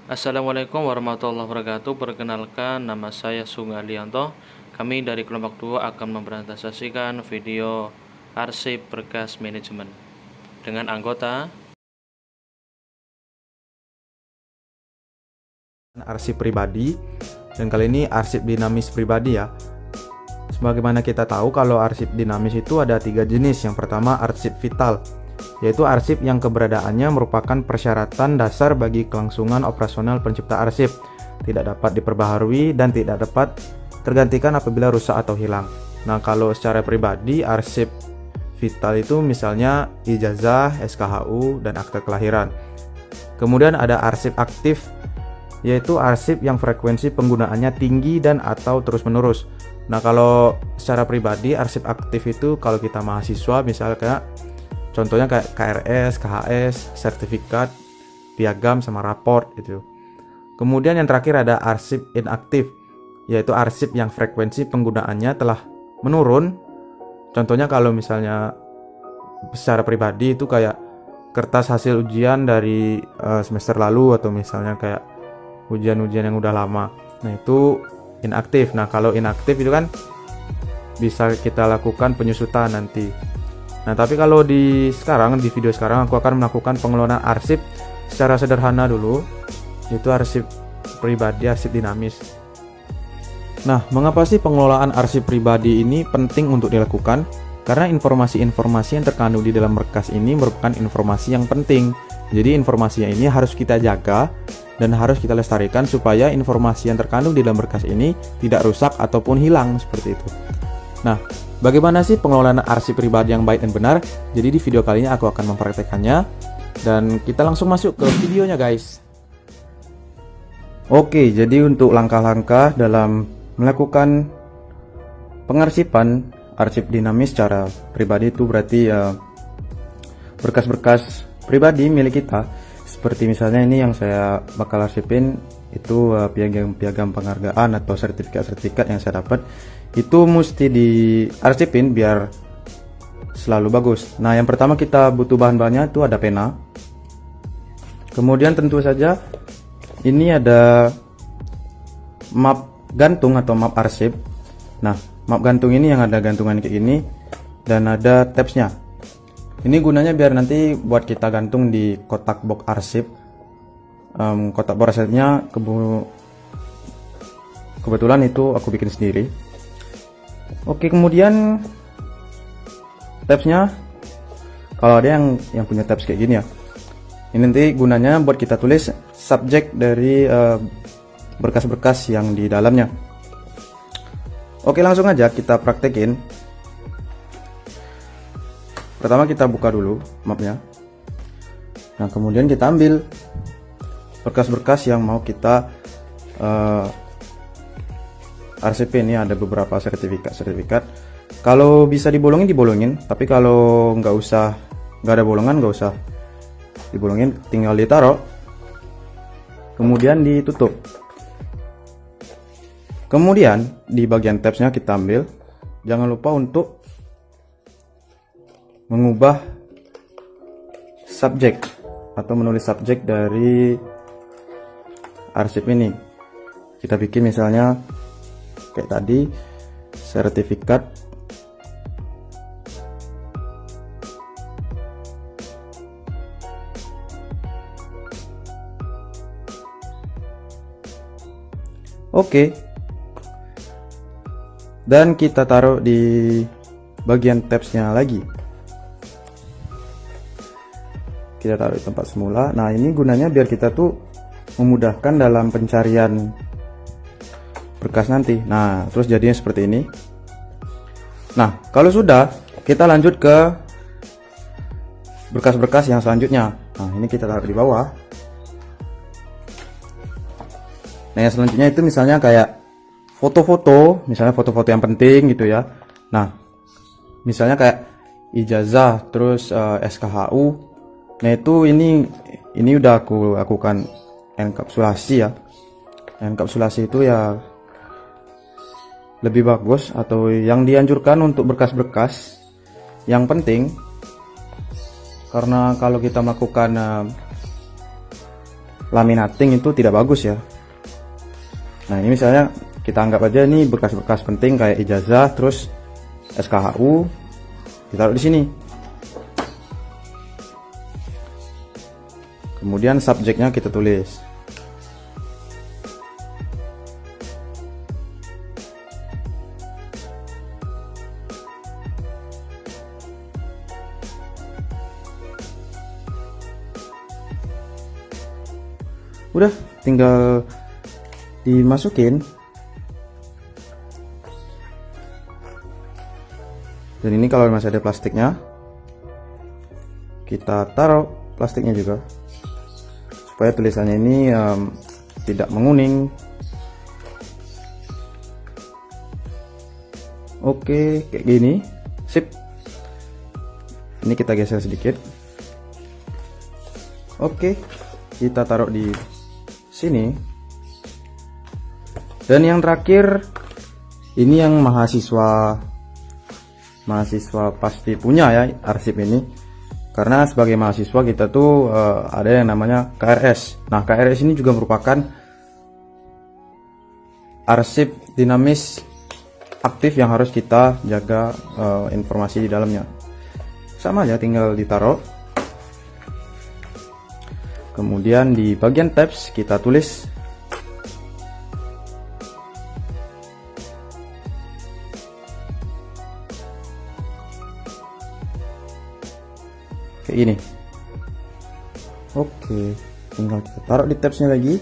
Assalamualaikum warahmatullahi wabarakatuh. Perkenalkan, nama saya Sungai Alianto. Kami dari kelompok 2 akan mempresentasikan video arsip berkas manajemen dengan anggota arsip pribadi, dan kali ini arsip dinamis pribadi ya. Sebagaimana kita tahu, kalau arsip dinamis itu ada 3 jenis. Yang pertama arsip vital, yaitu arsip yang keberadaannya merupakan persyaratan dasar bagi kelangsungan operasional pencipta arsip, tidak dapat diperbaharui dan tidak dapat tergantikan apabila rusak atau hilang. Nah, kalau secara pribadi arsip vital itu misalnya ijazah, SKHU, dan akte kelahiran. Kemudian ada arsip aktif, yaitu arsip yang frekuensi penggunaannya tinggi dan atau terus-menerus. Nah, kalau secara pribadi arsip aktif itu kalau kita mahasiswa, misalnya kayak contohnya kayak KRS, KHS, sertifikat, piagam, sama raport gitu. Kemudian yang terakhir ada arsip inaktif, yaitu arsip yang frekuensi penggunaannya telah menurun. Contohnya kalau misalnya secara pribadi itu kayak kertas hasil ujian dari semester lalu, atau misalnya kayak ujian-ujian yang udah lama. Nah, itu inaktif. Nah, kalau inaktif itu kan bisa kita lakukan penyusutan nanti. Nah, tapi kalau di video sekarang aku akan melakukan pengelolaan arsip secara sederhana dulu, yaitu arsip pribadi, arsip dinamis. Nah, mengapa sih pengelolaan arsip pribadi ini penting untuk dilakukan? Karena informasi-informasi yang terkandung di dalam berkas ini merupakan informasi yang penting. Jadi informasinya ini harus kita jaga dan harus kita lestarikan supaya informasi yang terkandung di dalam berkas ini tidak rusak ataupun hilang, seperti itu. Nah, bagaimana sih pengelolaan arsip pribadi yang baik dan benar? Jadi di video kali ini aku akan mempraktekannya, dan kita langsung masuk ke videonya, guys. Oke, jadi untuk langkah-langkah dalam melakukan pengarsipan arsip dinamis secara pribadi itu berarti berkas-berkas pribadi milik kita. Seperti misalnya ini yang saya bakal arsipin itu piagam penghargaan atau sertifikat yang saya dapat, itu mesti diarsipin biar selalu bagus. Nah, yang pertama kita butuh bahan-bahannya itu ada pena. Kemudian tentu saja ini ada map gantung atau map arsip. Nah, map gantung ini yang ada gantungan kayak gini dan ada tabsnya. Ini gunanya biar nanti buat kita gantung di kotak box arsip. Kotak box arsipnya kebetulan itu aku bikin sendiri. Oke, kemudian tabsnya, kalau ada yang punya tabs kayak gini ya, ini nanti gunanya buat kita tulis subjek dari berkas-berkas yang di dalamnya. Oke, langsung aja kita praktekin. Pertama kita buka dulu mapnya. Nah, kemudian kita ambil berkas-berkas yang mau kita arsipin. Ini ada beberapa sertifikat. Kalau bisa dibolongin, tapi kalau nggak ada bolongan, nggak usah dibolongin, tinggal ditaruh, kemudian ditutup. Kemudian di bagian tabsnya kita ambil, jangan lupa untuk mengubah subjek atau menulis subjek dari arsip ini. Kita bikin misalnya kayak tadi, sertifikat oke, dan kita taruh di bagian tabsnya lagi. Kita taruh di tempat semula. Nah, ini gunanya biar kita tuh memudahkan dalam pencarian berkas nanti. Nah, terus jadinya seperti ini. Nah, kalau sudah, kita lanjut ke berkas-berkas yang selanjutnya. Nah, ini kita taruh di bawah. Nah, yang selanjutnya itu misalnya kayak foto-foto, misalnya foto-foto yang penting gitu ya. Nah, misalnya kayak ijazah, terus SKHU. Nah, itu ini udah aku lakukan enkapsulasi ya. Enkapsulasi itu ya lebih bagus, atau yang dianjurkan untuk berkas-berkas yang penting, karena kalau kita melakukan laminating itu tidak bagus ya. Nah ini misalnya kita anggap aja ini bekas-bekas penting kayak ijazah, terus SKHU ditaruh di sini. Kemudian subjeknya kita tulis. Udah, tinggal dimasukin. Dan ini kalau masih ada plastiknya, kita taruh plastiknya juga supaya tulisannya ini tidak menguning. Oke, kayak gini. Sip. Ini kita geser sedikit. Oke, kita taruh di sini. Dan yang terakhir, ini yang mahasiswa pasti punya ya, arsip ini. Karena sebagai mahasiswa kita tuh ada yang namanya KRS. Nah, KRS ini juga merupakan arsip dinamis aktif yang harus kita jaga informasi di dalamnya. Sama aja, tinggal ditaruh. Kemudian di bagian tabs kita tulis kayak gini. Oke, tinggal kita taruh di tabsnya lagi.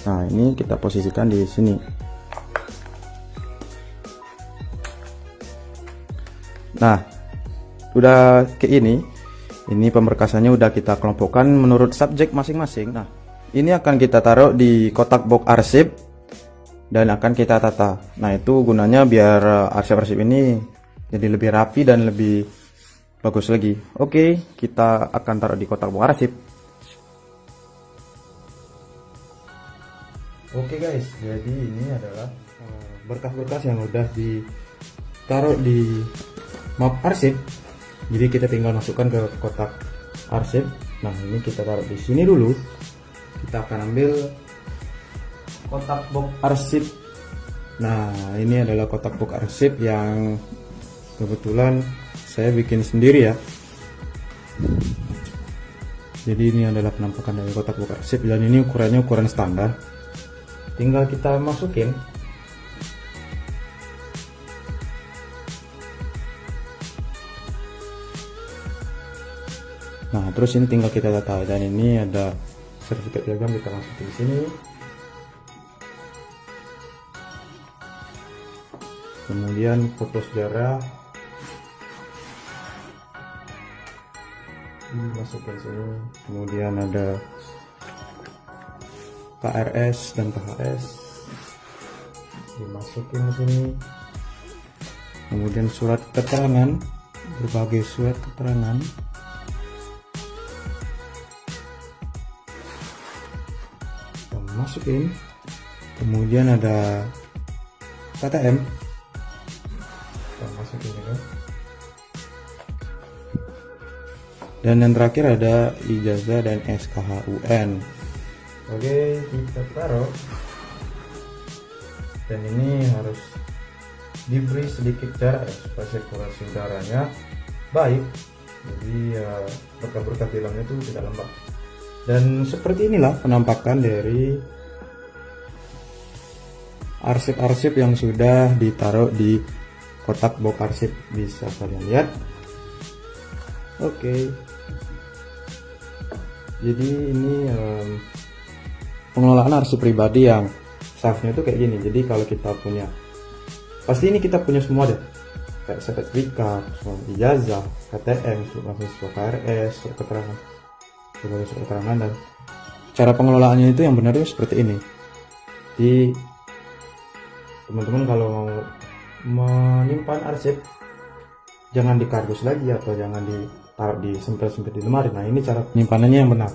Nah, ini kita posisikan di sini. Nah, udah kayak ini pemberkasannya udah kita kelompokkan menurut subjek masing-masing. Nah, ini akan kita taruh di kotak box arsip dan akan kita tata. Nah, itu gunanya biar arsip-arsip ini jadi lebih rapi dan lebih bagus lagi. Oke, kita akan taruh di kotak box arsip. Oke guys, jadi ini adalah berkas-berkas yang udah ditaruh di map arsip. Jadi kita tinggal masukkan ke kotak arsip. Nah, ini kita taruh di sini dulu. Kita akan ambil kotak box arsip. Nah, ini adalah kotak box arsip yang kebetulan saya bikin sendiri ya. Jadi ini adalah penampakan dari kotak box arsip dan ini ukurannya ukuran standar. Tinggal kita masukin. Nah, terus ini tinggal kita tata, dan ini ada sertifikat piagam kita masukin di sini. Kemudian foto sejarah ini masukin sini. Kemudian ada KRS dan KHS dimasukin di sini. Kemudian surat keterangan, berbagai surat keterangan. Masukin. Kemudian ada KTM, kita masukin juga. Dan yang terakhir ada ijazah dan SKHUN. Oke, kita taruh. Dan ini harus diberi sedikit jarak supaya sirkulasi udaranya baik, jadi berkah-berkah di dalamnya itu tidak lembab. Dan seperti inilah penampakan dari arsip-arsip yang sudah ditaruh di kotak box arsip, bisa kalian lihat. Oke. Jadi ini pengelolaan arsip pribadi yang safnya itu kayak gini. Jadi kalau kita punya, pasti ini kita punya semua deh, kayak sertifikat, ijazah, KTM, surat KRS, surat keterangan, dan cara pengelolaannya itu yang benar itu seperti ini. Jadi teman-teman kalau mau menyimpan arsip, jangan di kardus lagi atau jangan ditaruh di sempit-sempit di lemari. Nah, ini cara penyimpanannya yang benar.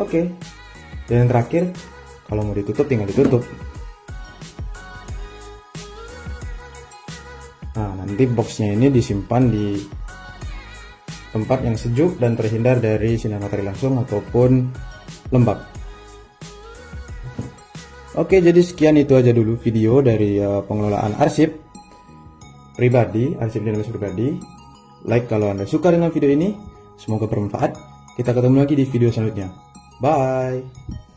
Oke. Dan yang terakhir, kalau mau ditutup tinggal ditutup. Nah, Nanti boxnya ini disimpan di tempat yang sejuk dan terhindar dari sinar matahari langsung ataupun lembab. Oke, jadi sekian itu aja dulu video dari pengelolaan arsip pribadi, arsip dinamis pribadi. Like kalau Anda suka dengan video ini, semoga bermanfaat. Kita ketemu lagi di video selanjutnya. Bye.